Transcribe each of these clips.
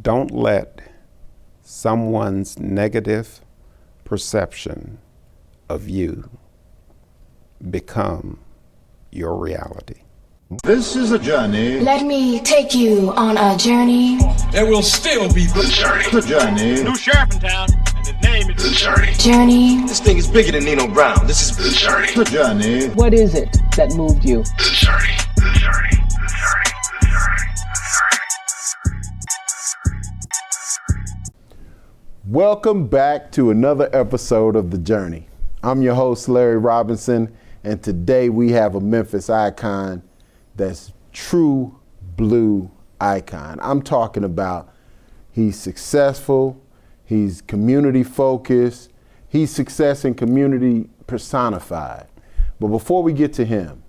Don't let someone's negative perception of you become your reality. This is a journey. Let me take you on a journey. There will still be The journey. The journey. new sheriff in town, and his name is The journey. Journey. This thing is bigger than Nino Brown. This is The journey. The journey. What is it that moved you? The journey. The journey. The journey. The journey. Welcome back to another episode of The Journey. I'm your host, Larry Robinson, and today we have a Memphis icon that's true blue icon. I'm talking about he's successful, he's community focused, he's success and community personified. But before we get to him,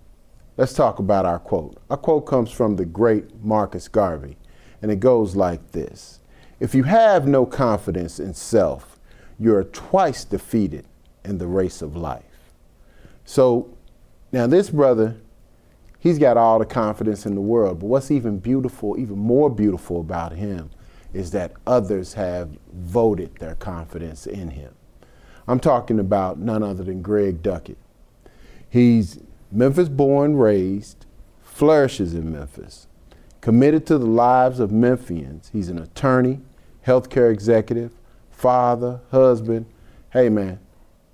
let's talk about our quote. Our quote comes from the great Marcus Garvey, and it goes like this. If you have no confidence in self, you're twice defeated in the race of life. So now this brother, he's got all the confidence in the world, but what's even more beautiful about him is that others have voted their confidence in him. I'm talking about none other than Greg Duckett. He's Memphis born, raised, flourishes in Memphis, committed to the lives of Memphians. He's an attorney, healthcare executive, father, husband. Hey man,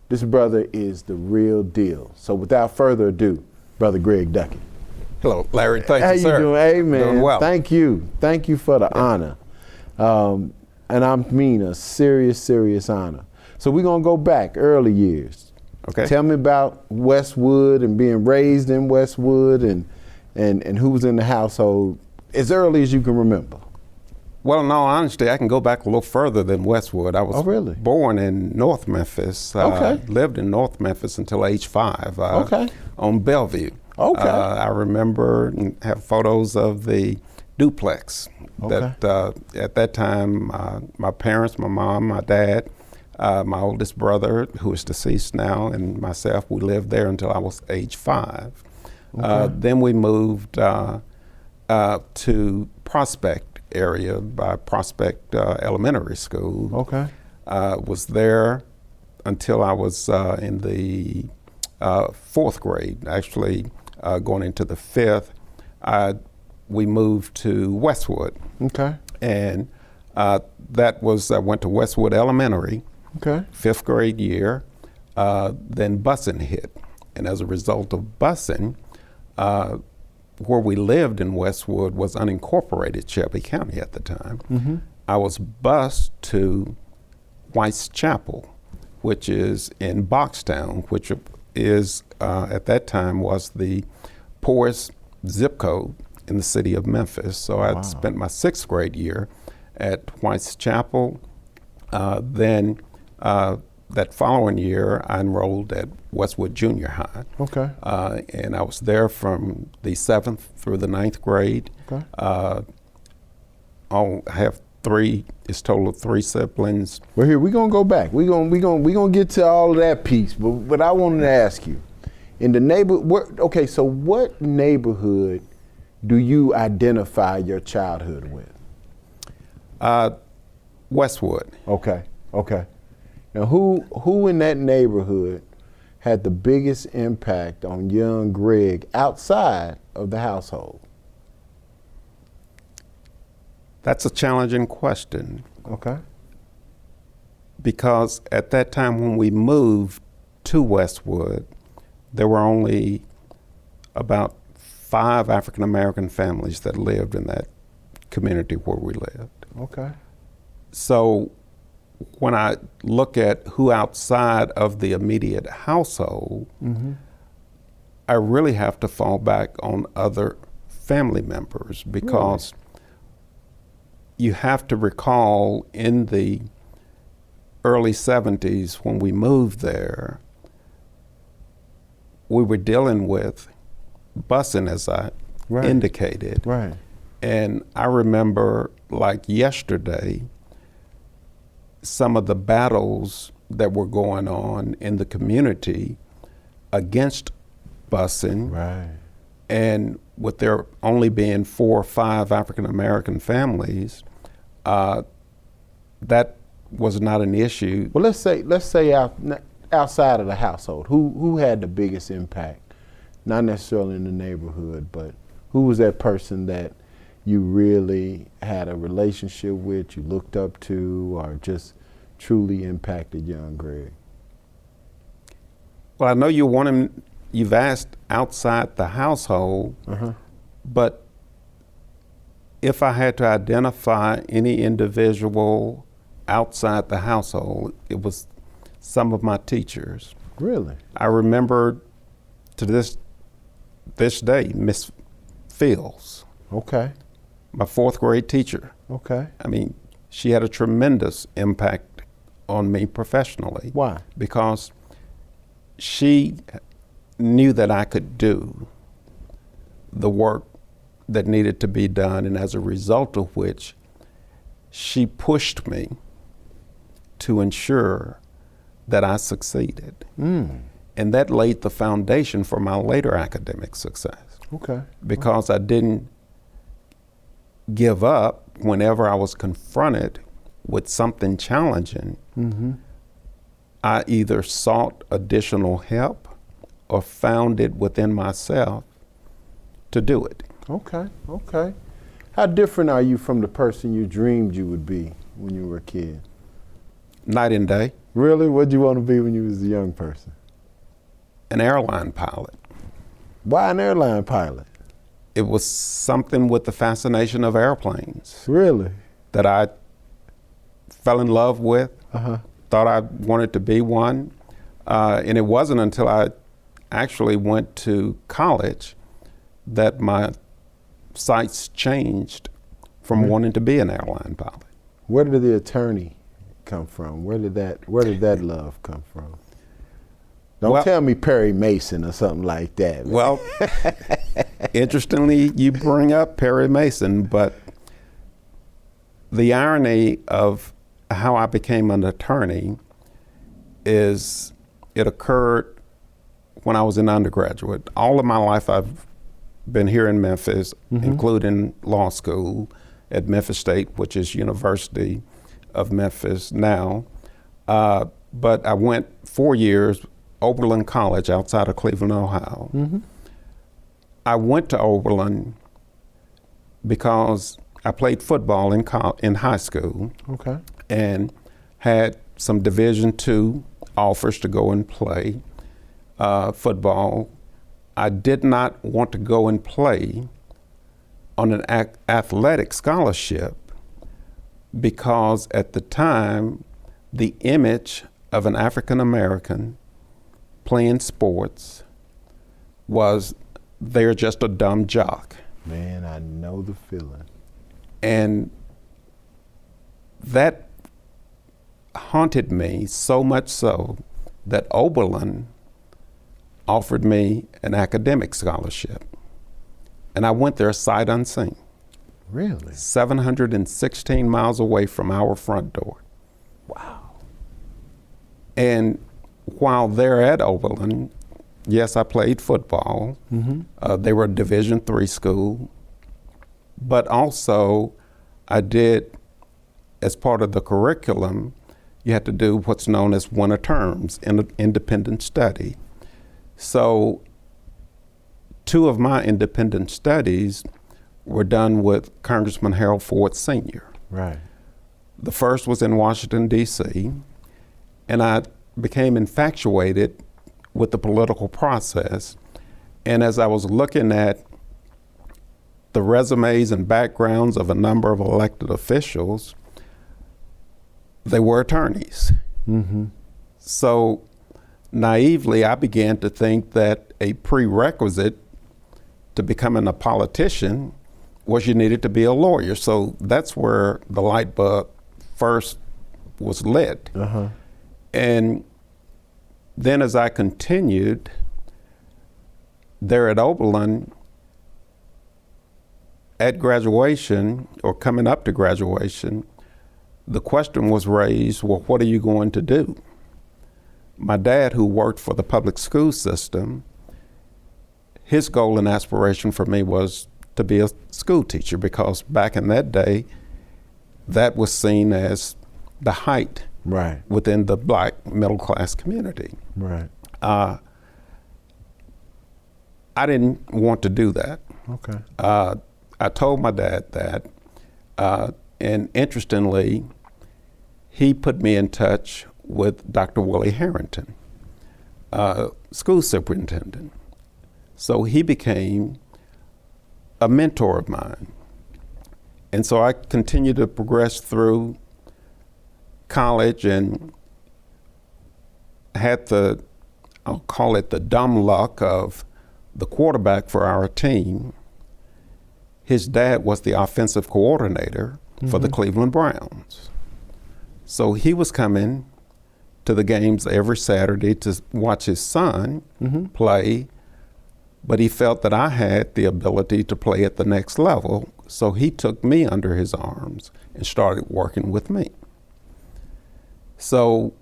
this brother is the real deal. So without further ado, Brother Greg Duckett. Hello, Larry. Thank How you, sir. How you doing? Hey man, doing well. Thank you. Thank you for the honor. And I mean a serious honor. So we're gonna go back early years. Okay. Tell me about Westwood and being raised in Westwood and who was in the household as early as you can remember. Well, in all honesty, I can go back a little further than Westwood. I was really? born in North Memphis. Okay. Lived in North Memphis until age 5. Okay. On Bellevue. Okay. I remember and have photos of the duplex. Okay. That at that time, my parents, my mom, my dad, my oldest brother, who is deceased now, and myself, we lived there until I was age 5. Okay. Then we moved to Prospect area by Prospect Elementary School. Okay. Was there until I was in the 4th grade, actually going into the 5th. We moved to Westwood. Okay. And that was, I went to Westwood Elementary, Okay. 5th grade year. Then busing hit. And as a result of busing, where we lived in Westwood was unincorporated Shelby County at the time. Mm-hmm. I was bused to White's Chapel, which is in Boxtown, which is at that time was the poorest zip code in the city of Memphis. So I spent my 6th grade year at White's Chapel. Then that following year, I enrolled at Westwood Junior High. Okay. And I was there from the 7th through the 9th grade. Okay. I have it's total of 3 siblings. Well, here we're gonna go back. We're gonna get to all of that piece. But I wanted to ask you, in the neighborhood. Okay, so what neighborhood do you identify your childhood with? Westwood. Okay. Now, who in that neighborhood had the biggest impact on young Greg outside of the household? That's a challenging question. Okay. Because at that time when we moved to Westwood, there were only about 5 African American families that lived in that community where we lived. Okay. So when I look at who outside of the immediate household, Mm-hmm. I really have to fall back on other family members because you have to recall in the early 70s when we moved there, we were dealing with busing, as I indicated. Right. And I remember like yesterday, some of the battles that were going on in the community against busing. Right. And with there only being 4 or 5 African American families, that was not an issue. Well, let's say outside of the household, who had the biggest impact? Not necessarily in the neighborhood, but who was that person that you really had a relationship with, you looked up to, or just truly impacted young Greg? Well, I know you've asked outside the household, but if I had to identify any individual outside the household, it was some of my teachers. Really? I remember to this day, Miss Fields. Okay. My 4th grade teacher. Okay. I mean, she had a tremendous impact on me professionally. Why? Because she knew that I could do the work that needed to be done, and as a result of which, she pushed me to ensure that I succeeded. And that laid the foundation for my later academic success. Okay. Because I didn't give up whenever I was confronted with something challenging. I either sought additional help or found it within myself to do it. Okay. How different are you from the person you dreamed you would be when you were a kid? Night and day. Really? What did you want to be when you was a young person? An airline pilot. Why an airline pilot? It was something with the fascination of airplanes Really? that I fell in love with, thought I wanted to be one. And it wasn't until I actually went to college that my sights changed from wanting to be an airline pilot. Where did the attorney come from? Where did that love come from? Don't tell me Perry Mason or something like that. Man. Well, interestingly, you bring up Perry Mason, but the irony of how I became an attorney is it occurred when I was an undergraduate. All of my life I've been here in Memphis, including law school at Memphis State, which is University of Memphis now. But I went 4 years, Oberlin College outside of Cleveland, Ohio. I went to Oberlin because I played football in high school. Okay. And had some Division II offers to go and play football. I did not want to go and play on an athletic scholarship because at the time, the image of an African American playing sports was they're just a dumb jock. Man, I know the feeling. And that haunted me so much so that Oberlin offered me an academic scholarship. And I went there sight unseen. Really? 716 miles away from our front door. Wow. And while there at Oberlin, yes, I played football. They were a Division III school. But also, I did, as part of the curriculum, you had to do what's known as winter terms in independent study. So 2 of my independent studies were done with Congressman Harold Ford Sr. Right. The first was in Washington, D.C., and I became infatuated with the political process. And as I was looking at the resumes and backgrounds of a number of elected officials, they were attorneys. So naively, I began to think that a prerequisite to becoming a politician was you needed to be a lawyer. So that's where the light bulb first was lit. And then as I continued there at Oberlin, at graduation, or coming up to graduation, the question was raised, well, what are you going to do? My dad, who worked for the public school system, his goal and aspiration for me was to be a school teacher, because back in that day, that was seen as the height Right. within the black middle class community. Right. I didn't want to do that. Okay. I told my dad that, and interestingly, he put me in touch with Dr. Willie Harrington, school superintendent. So he became a mentor of mine. And so I continued to progress through college and had I'll call it the dumb luck of the quarterback for our team. His dad was the offensive coordinator for the Cleveland Browns. So he was coming to the games every Saturday to watch his son play, but he felt that I had the ability to play at the next level, so he took me under his arms and started working with me. So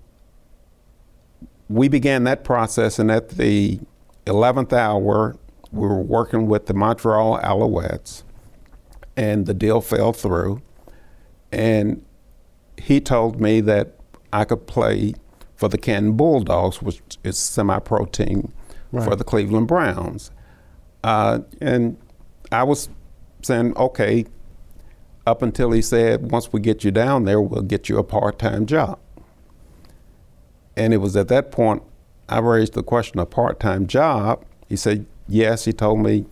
we began that process, and at the 11th hour, we were working with the Montreal Alouettes, and the deal fell through. And he told me that I could play for the Canton Bulldogs, which is a semi-pro team for the Cleveland Browns. And I was saying, okay, up until he said, once we get you down there, we'll get you a part-time job. And it was at that point I raised the question of part-time job. He said, yes. He told me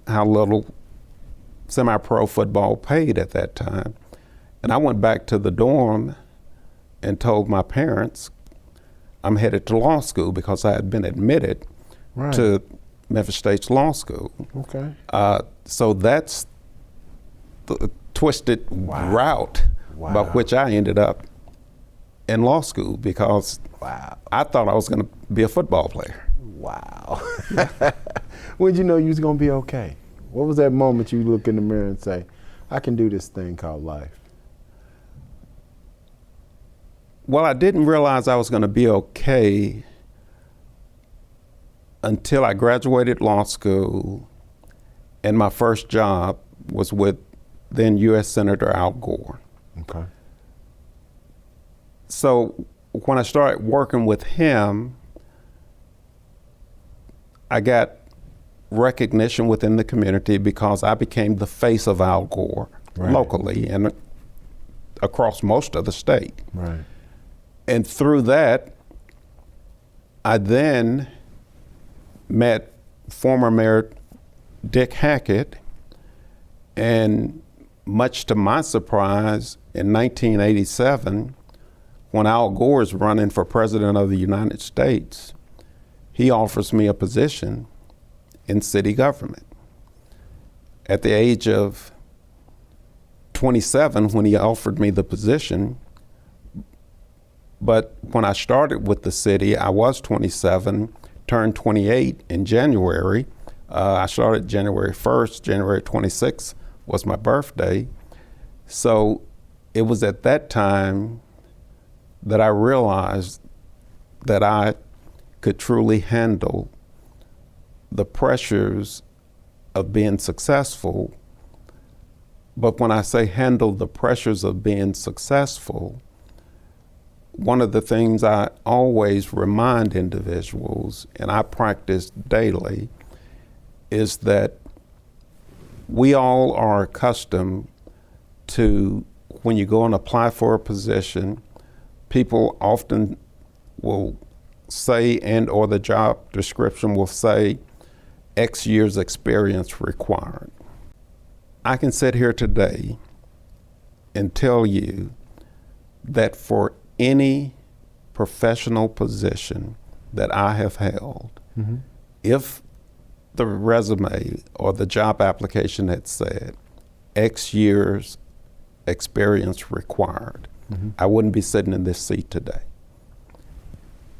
how little semi-pro football paid at that time. And I went back to the dorm and told my parents I'm headed to law school because I had been admitted to Memphis State's law school. Okay. So that's the twisted route by which I ended up in law school because I thought I was going to be a football player. Wow. When did you know you was going to be okay? What was that moment you look in the mirror and say, I can do this thing called life? Well, I didn't realize I was going to be okay until I graduated law school, and my first job was with then U.S. Senator Al Gore. Okay. So when I started working with him, I got recognition within the community because I became the face of Al Gore locally and across most of the state. Right. And through that, I then met former Mayor Dick Hackett, and much to my surprise, in 1987, when Al Gore is running for President of the United States, he offers me a position in city government. At the age of 27, when he offered me the position, but when I started with the city, I was 27, turned 28 in January. I started January 1st, January 26th was my birthday. So it was at that time that I realized that I could truly handle the pressures of being successful. But when I say handle the pressures of being successful, one of the things I always remind individuals, and I practice daily, is that we all are accustomed to, when you go and apply for a position, people often will say, and or the job description will say, X years experience required. I can sit here today and tell you that for any professional position that I have held, if the resume or the job application had said X years experience required, I wouldn't be sitting in this seat today.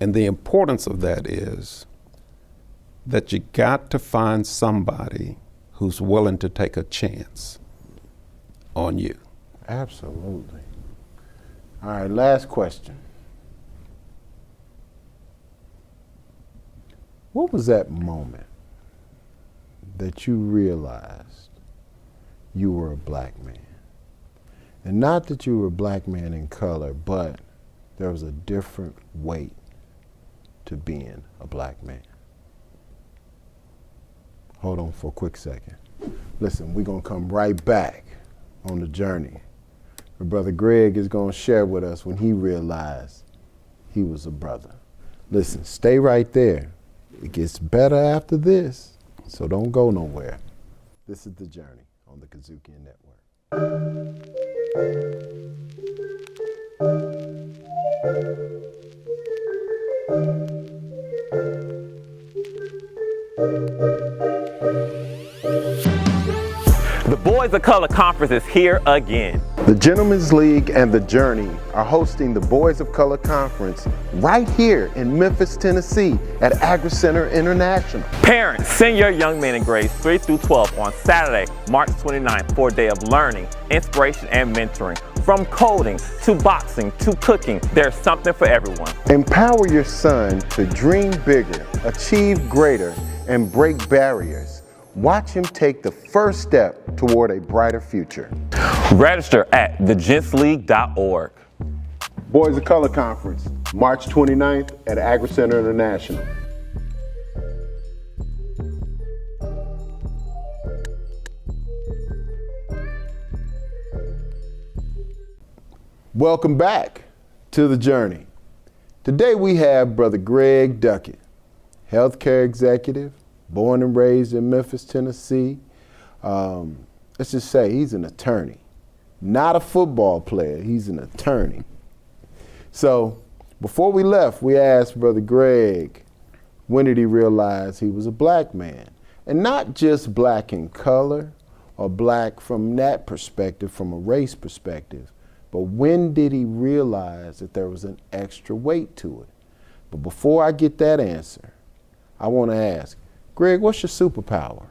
And the importance of that is that you got to find somebody who's willing to take a chance on you. Absolutely. All right, last question. What was that moment that you realized you were a black man? And not that you were a black man in color, but there was a different weight to being a black man. Hold on for a quick second. Listen, we're going to come right back on the journey. My brother Greg is going to share with us when he realized he was a brother. Listen, stay right there. It gets better after this, so don't go nowhere. This is The Journey on the Kudzukian Network. The Boys of Color Conference is here again. The Gentlemen's League and The Journey are hosting the Boys of Color Conference right here in Memphis, Tennessee at Agri Center International. Parents, send your young men in grades 3 through 12 on Saturday, March 29th for a day of learning, inspiration, and mentoring. From coding to boxing to cooking, there's something for everyone. Empower your son to dream bigger, achieve greater, and break barriers. Watch him take the first step toward a brighter future. Register at thegentsleague.org. Boys of Color Conference, March 29th at Agri Center International. Welcome back to The Journey. Today we have Brother Greg Duckett, healthcare executive, born and raised in Memphis, Tennessee. Let's just say he's an attorney, not a football player. He's an attorney. So before we left, we asked Brother Greg, when did he realize he was a black man? And not just black in color or black from that perspective, from a race perspective, but when did he realize that there was an extra weight to it? But before I get that answer, I want to ask, Greg, what's your superpower?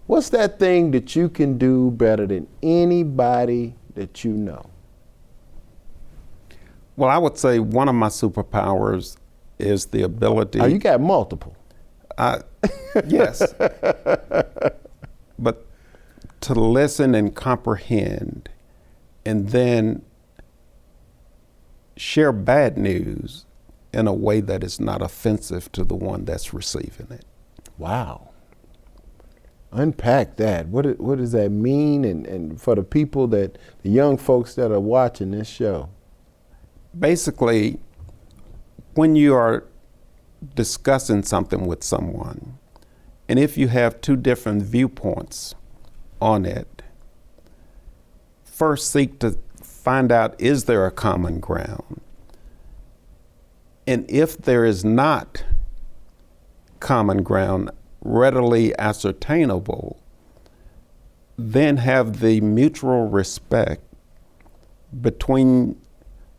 What's that thing that you can do better than anybody that you know? Well, I would say one of my superpowers is the ability. Oh, you got multiple. Yes. But to listen and comprehend and then share bad news in a way that is not offensive to the one that's receiving it. Wow. Unpack that. What does that mean? And for the people the young folks that are watching this show? Basically, when you are discussing something with someone, and if you have two different viewpoints on it, first seek to find out, is there a common ground? And if there is not common ground readily ascertainable, then have the mutual respect between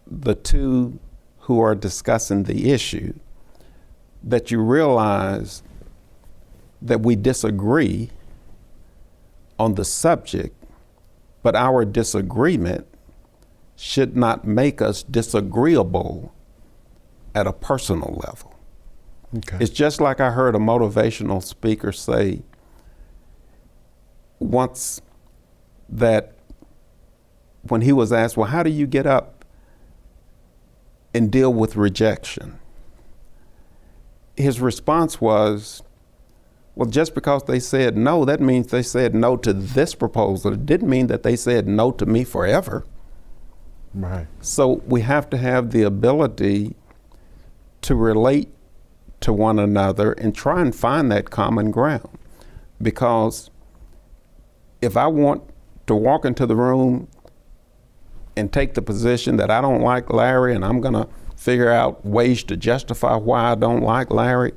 the two who are discussing the issue, that you realize that we disagree on the subject, but our disagreement should not make us disagreeable at a personal level. Okay. It's just like I heard a motivational speaker say once, that when he was asked, well, how do you get up and deal with rejection? His response was, well, just because they said no, that means they said no to this proposal. It didn't mean that they said no to me forever. Right. So we have to have the ability to relate to one another and try and find that common ground. Because if I want to walk into the room and take the position that I don't like Larry and I'm gonna figure out ways to justify why I don't like Larry,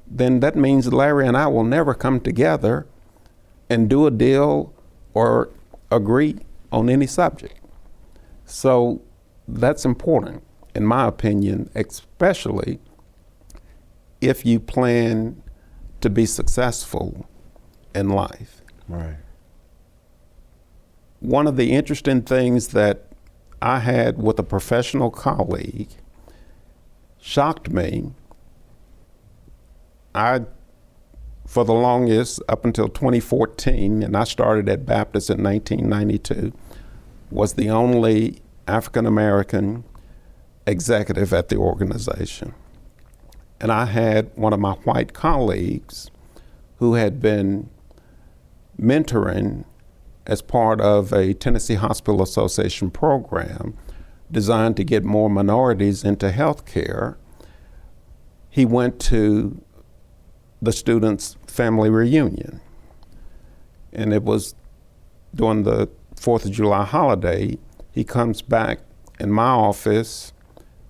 then that means Larry and I will never come together and do a deal or agree on any subject. So that's important, in my opinion, especially if you plan to be successful in life. Right. One of the interesting things that I had with a professional colleague shocked me. For the longest, up until 2014, and I started at Baptist in 1992, was the only African American executive at the organization. And I had one of my white colleagues who had been mentoring as part of a Tennessee Hospital Association program designed to get more minorities into health care. He went to the students' family reunion. And it was during the 4th of July holiday. He comes back in my office,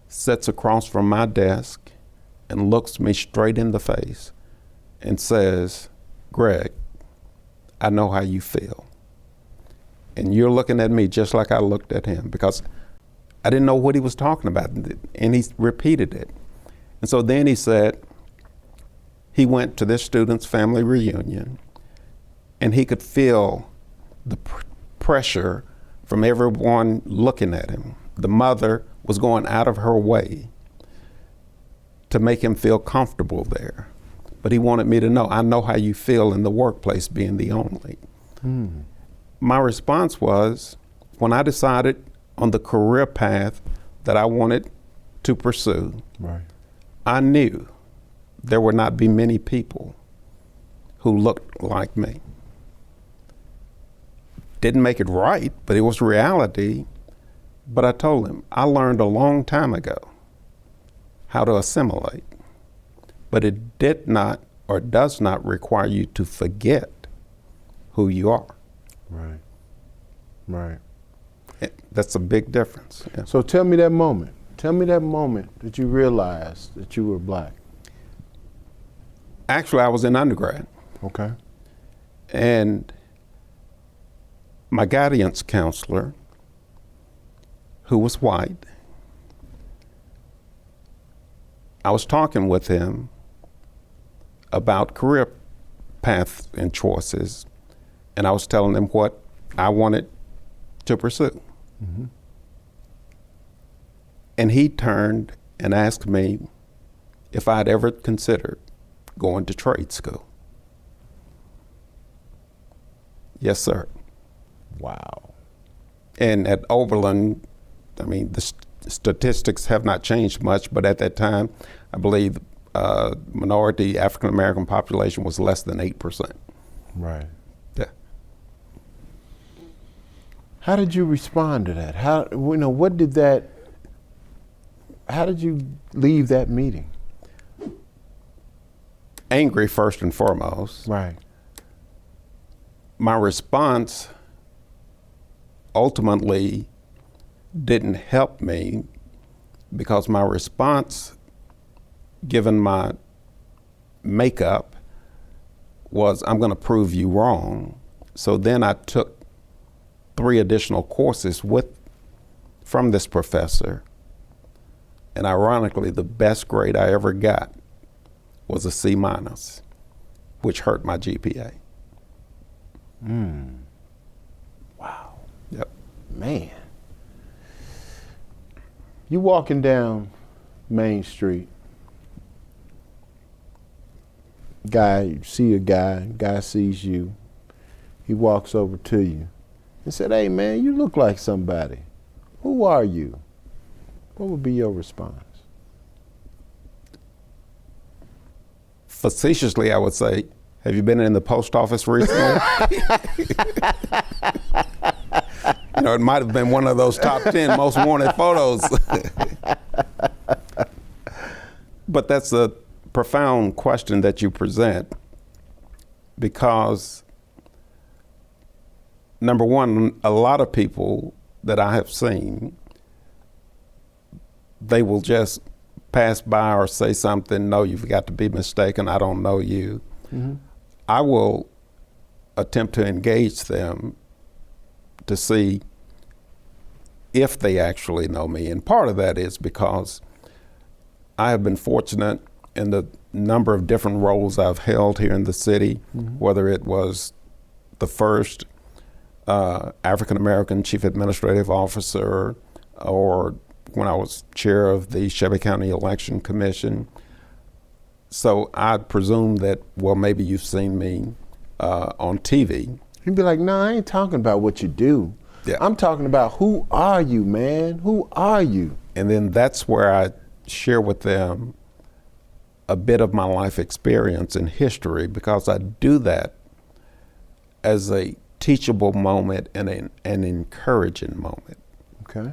sits across from my desk, and looks me straight in the face and says, "Greg, I know how you feel. And you're looking at me just like I looked at him," because I didn't know what he was talking about. And he repeated it. And so then he said he went to this student's family reunion and he could feel the pressure from everyone looking at him. The mother was going out of her way to make him feel comfortable there. But he wanted me to know, I know how you feel in the workplace being the only. My response was, when I decided on the career path that I wanted to pursue, Right. I knew there would not be many people who looked like me. Didn't make it right, but it was reality. But I told him, I learned a long time ago how to assimilate, but it did not or does not require you to forget who you are. Right. Right. That's a big difference. Yeah. So tell me that moment. Tell me that moment that you realized that you were black. Actually, I was in undergrad, Okay. and my guidance counselor, who was white, I was talking with him about career paths and choices, and I was telling him what I wanted to pursue. And he turned and asked me if I'd ever considered going to trade school. Yes, sir. Wow. And at Oberlin, I mean, the statistics have not changed much, but at that time, I believe minority African-American population was less than 8%. Right. Yeah. How did you respond to that? How did you leave that meeting? Angry first and foremost. Right. My response ultimately didn't help me because my response, given my makeup, was I'm going to prove you wrong. So then I took 3 additional courses from this professor, and ironically, the best grade I ever got was a C-, which hurt my GPA. Wow. Yep. Man. You walking down Main Street. You see a guy sees you. He walks over to you and said, "Hey man, you look like somebody. Who are you?" What would be your response? Facetiously, I would say, have you been in the post office recently? It might have been one of those top 10 most wanted photos. But that's a profound question that you present, because number one, a lot of people that I have seen, they will just pass by or say something, "No, you've got to be mistaken, I don't know you." I will attempt to engage them to see if they actually know me. And part of that is because I have been fortunate in the number of different roles I've held here in the city, whether it was the first African-American chief administrative officer, or when I was chair of the Shelby County Election Commission. So I presume that, well, maybe you've seen me on TV. He'd be like, "No, I ain't talking about what you do. Yeah. I'm talking about, who are you, man? Who are you? And then that's where I share with them a bit of my life experience and history, because I do that as a teachable moment and an encouraging moment. Okay.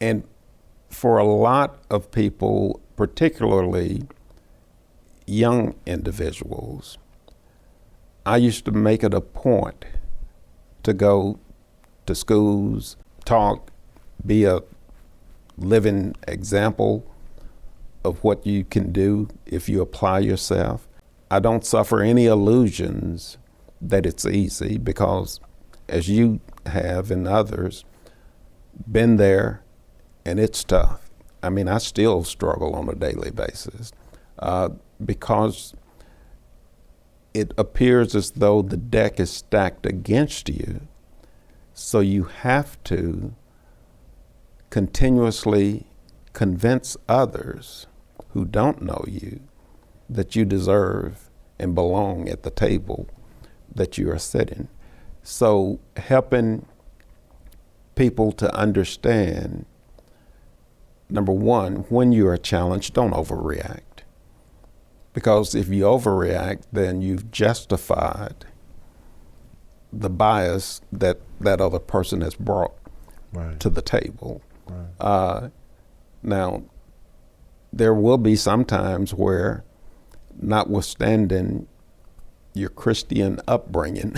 And for a lot of people, particularly young individuals, I used to make it a point to go to schools, talk, be a living example of what you can do if you apply yourself. I don't suffer any illusions that it's easy, because as you have and others been there, and it's tough. I mean, I still struggle on a daily basis because it appears as though the deck is stacked against you. So you have to continuously convince others who don't know you that you deserve and belong at the table that you are sitting. So helping people to understand, number one, when you are challenged, don't overreact. Because if you overreact, then you've justified the bias that that other person has brought to the table. Now, there will be some times where, notwithstanding your Christian upbringing,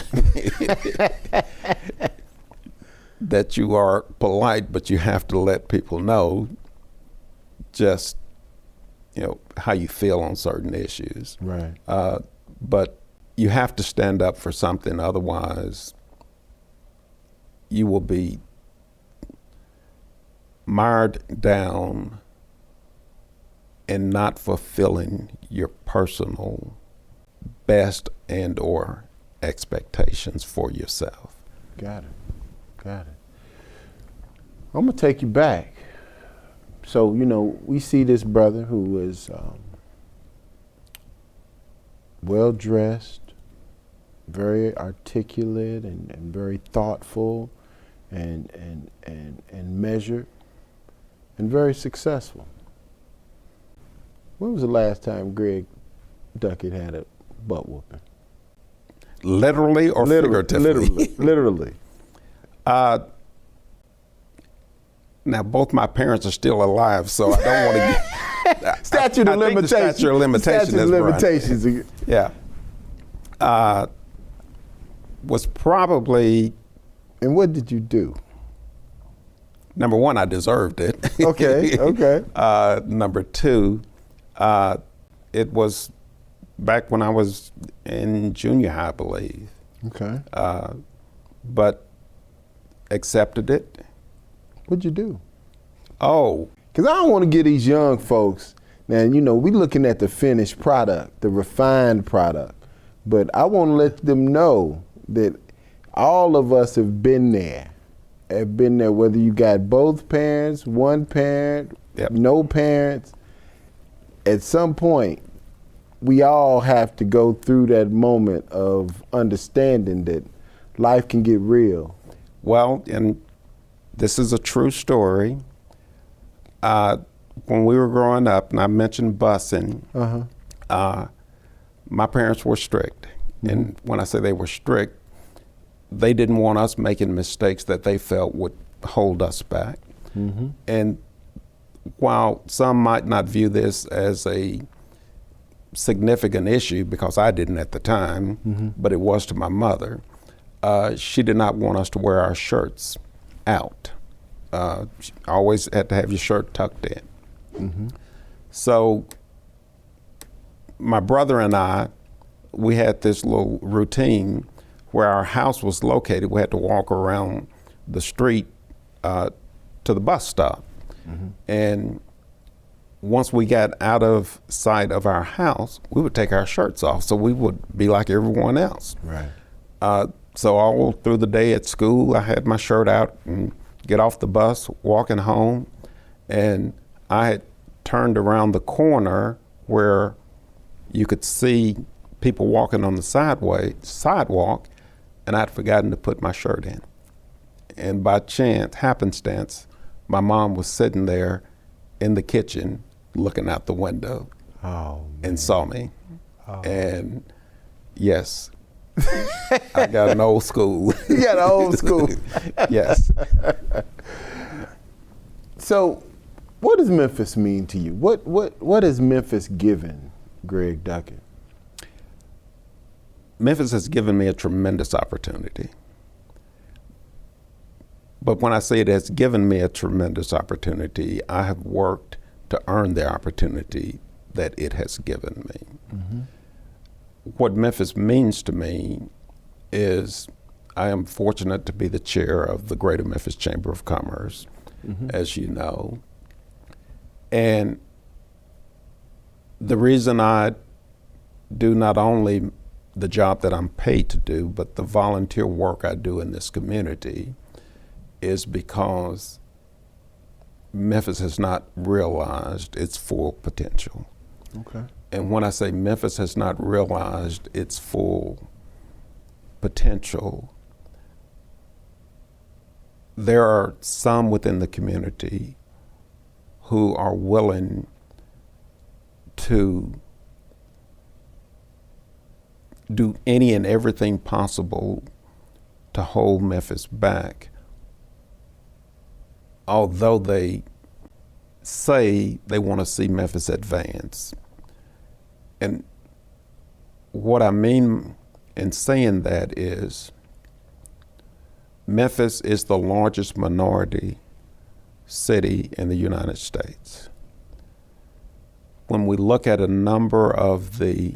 that you are polite, but you have to let people know just, how you feel on certain issues. Right. But you have to stand up for something, otherwise you will be mired down and not fulfilling your personal best and or expectations for yourself. Got it. I'm gonna take you back. So, we see this brother who is well-dressed, very articulate and very thoughtful and measured and very successful. When was the last time Greg Duckett had a butt whooping? Literally or figuratively? Literally. Now, both my parents are still alive, so I don't want to get... Statute of limitations. Statute of limitations. Statute of limitations. Right. Yeah. Was probably... And what did you do? Number one, I deserved it. Okay. Number two, it was back when I was in junior high, I believe. Okay. But accepted it. What'd you do? Oh. Because I don't want to get these young folks, now, we looking at the finished product, the refined product, but I want to let them know that all of us have been there, whether you got both parents, one parent, no parents. At some point, we all have to go through that moment of understanding that life can get real. Well, and this is a true story. When we were growing up, and I mentioned busing, my parents were strict. Mm-hmm. And when I say they were strict, they didn't want us making mistakes that they felt would hold us back. Mm-hmm. And while some might not view this as a significant issue, because I didn't at the time, but it was to my mother, she did not want us to wear our shirts out. She always had to have your shirt tucked in. Mm-hmm. So my brother and I, we had this little routine where our house was located. We had to walk around the street to the bus stop. Mm-hmm. And once we got out of sight of our house, we would take our shirts off so we would be like everyone else. Right. So all through the day at school, I had my shirt out and get off the bus, walking home, and I had turned around the corner where you could see people walking on the sidewalk, and I'd forgotten to put my shirt in. And by happenstance, my mom was sitting there in the kitchen looking out the window and saw me. And yes, I got an old school. You got an old school. Yes. So, what does Memphis mean to you? What has Memphis given Greg Duckett? Memphis has given me a tremendous opportunity. But when I say it has given me a tremendous opportunity, I have worked to earn the opportunity that it has given me. What Memphis means to me is I am fortunate to be the chair of the Greater Memphis Chamber of Commerce, as you know. And the reason I do not only the job that I'm paid to do, but the volunteer work I do in this community is because Memphis has not realized its full potential. Okay. And when I say Memphis has not realized its full potential, there are some within the community who are willing to do any and everything possible to hold Memphis back, although they say they want to see Memphis advance. And what I mean in saying that is Memphis is the largest minority city in the United States. When we look at a number of the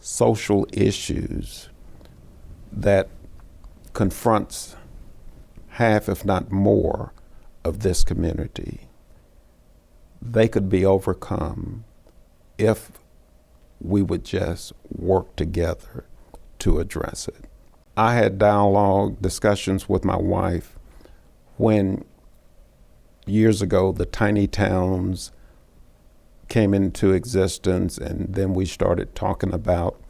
social issues that confronts half, if not more, of this community, they could be overcome if we would just work together to address it. I had dialogue discussions with my wife when years ago the tiny towns came into existence, and then we started talking about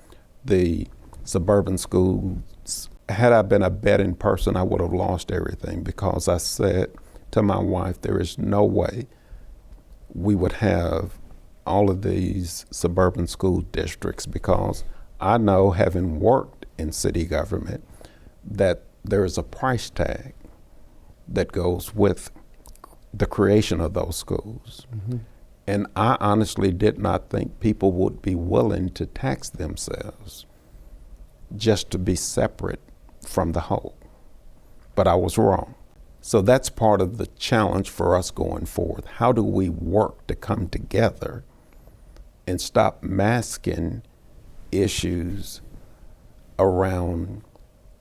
the suburban schools. Had I been a betting person, I would have lost everything, because I said to my wife, there is no way we would have all of these suburban school districts, because I know, having worked in city government, that there is a price tag that goes with the creation of those schools. And I honestly did not think people would be willing to tax themselves just to be separate from the whole. But I was wrong. So that's part of the challenge for us going forward. How do we work to come together and stop masking issues around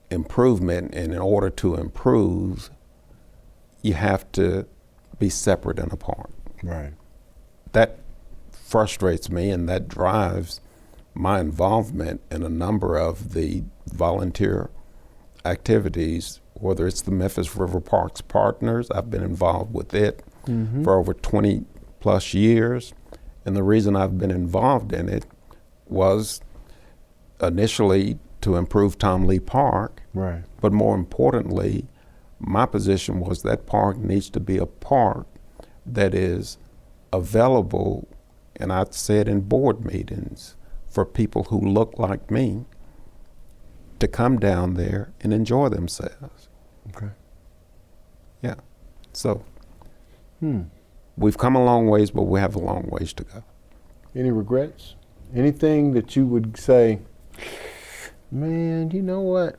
improvement? And in order to improve, you have to be separate and apart. Right. That frustrates me, and that drives my involvement in a number of the volunteer activities, whether it's the Memphis River Parks Partners. I've been involved with it for over 20 plus years. And the reason I've been involved in it was initially to improve Tom Lee Park. Right. But more importantly, my position was that park needs to be a park that is available, and I'd said in board meetings, for people who look like me to come down there and enjoy themselves. Okay. Yeah. So we've come a long ways, but we have a long ways to go. Any regrets? Anything that you would say, man, you know what?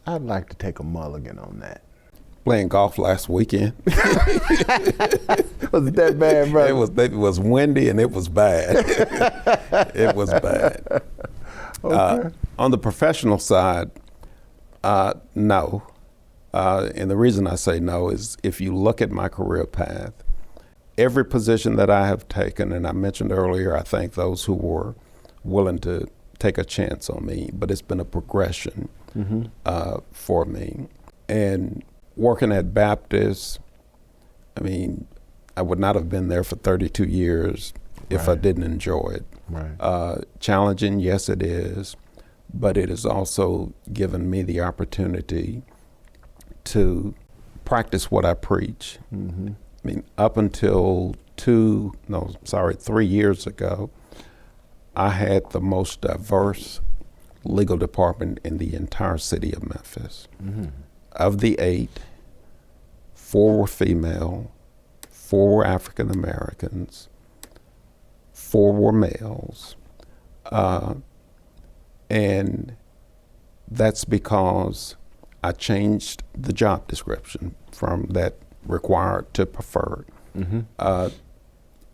I'd like to take a mulligan on that. Playing golf last weekend. Was it that bad, brother? It was windy and it was bad. It was bad. Okay. On the professional side, no. And the reason I say no is if you look at my career path, every position that I have taken, and I mentioned earlier, I thank those who were willing to take a chance on me, but it's been a progression for me. And working at Baptist, I mean, I would not have been there for 32 years if I didn't enjoy it. Right. Challenging, yes it is, but it has also given me the opportunity to practice what I preach. I mean, up until 3 years ago, I had the most diverse legal department in the entire city of Memphis. Of the 8, 4 were female, 4 were African Americans, 4 were males. And that's because I changed the job description from that required to preferred.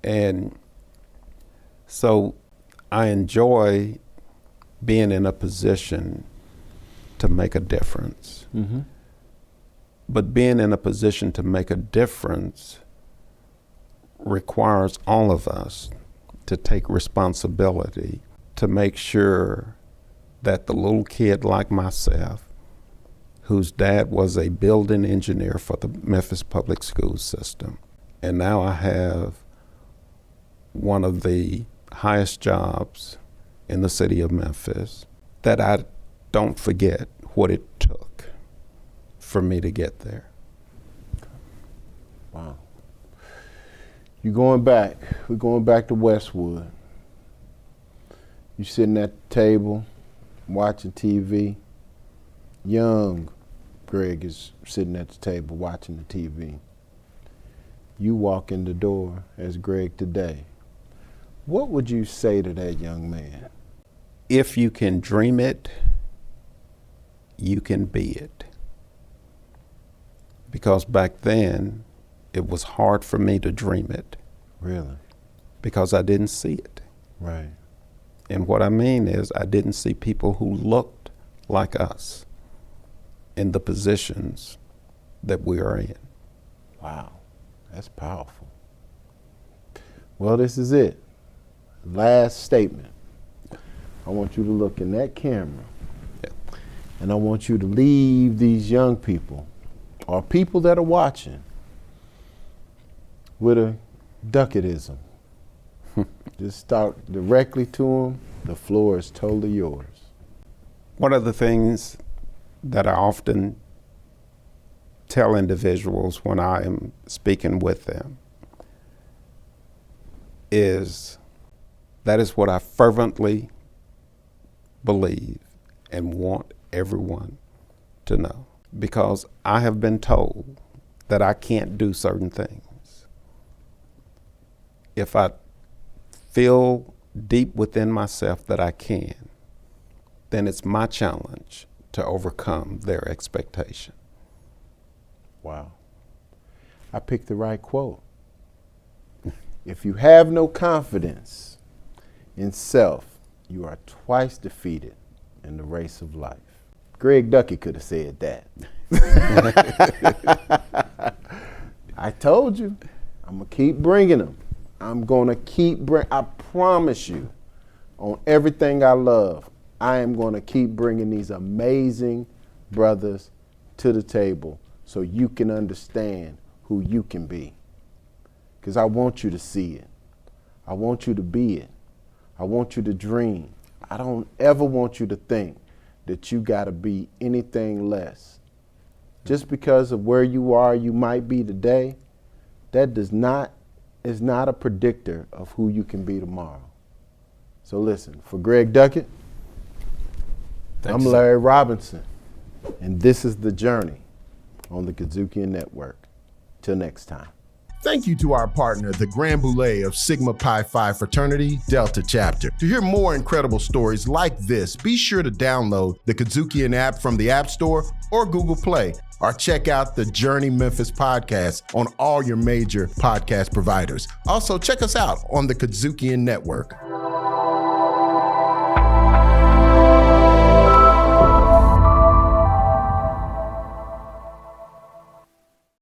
And so I enjoy being in a position to make a difference. But being in a position to make a difference requires all of us to take responsibility to make sure that the little kid like myself, whose dad was a building engineer for the Memphis public school system, and now I have one of the highest jobs in the city of Memphis, that I don't forget what it took for me to get there. Wow. We're going back to Westwood. You sitting at the table, watching TV. Young Greg is sitting at the table watching the TV. You walk in the door as Greg today. What would you say to that young man? If you can dream it, you can be it. Because back then, it was hard for me to dream it. Really? Because I didn't see it. Right. And what I mean is, I didn't see people who looked like us in the positions that we are in. Wow, that's powerful. Well, this is it. Last statement. I want you to look in that camera, and I want you to leave these young people, or people that are watching, with a Duckettism. Just start directly to them. The floor is totally yours. One of the things that I often tell individuals when I am speaking with them is that is what I fervently believe and want everyone to know. Because I have been told that I can't do certain things. If I feel deep within myself that I can, then it's my challenge to overcome their expectation. Wow. I picked the right quote. If you have no confidence in self, you are twice defeated in the race of life. Greg Duckett could have said that. I told you, I'm going to keep bringing them. I promise you, on everything I love, I am going to keep bringing these amazing brothers to the table so you can understand who you can be. Because I want you to see it. I want you to be it. I want you to dream. I don't ever want you to think that you got to be anything less. Just because of where you are, you might be today, that is not a predictor of who you can be tomorrow. So listen, for Greg Duckett, I'm Larry Robinson, and this is The Journey on the Kudzukian Network. Till next time. Thank you to our partner, the Grand Boulé of Sigma Pi Phi Fraternity, Delta Chapter. To hear more incredible stories like this, be sure to download the Kudzukian app from the App Store or Google Play, or check out the Journey Memphis podcast on all your major podcast providers. Also, check us out on the Kudzukian Network.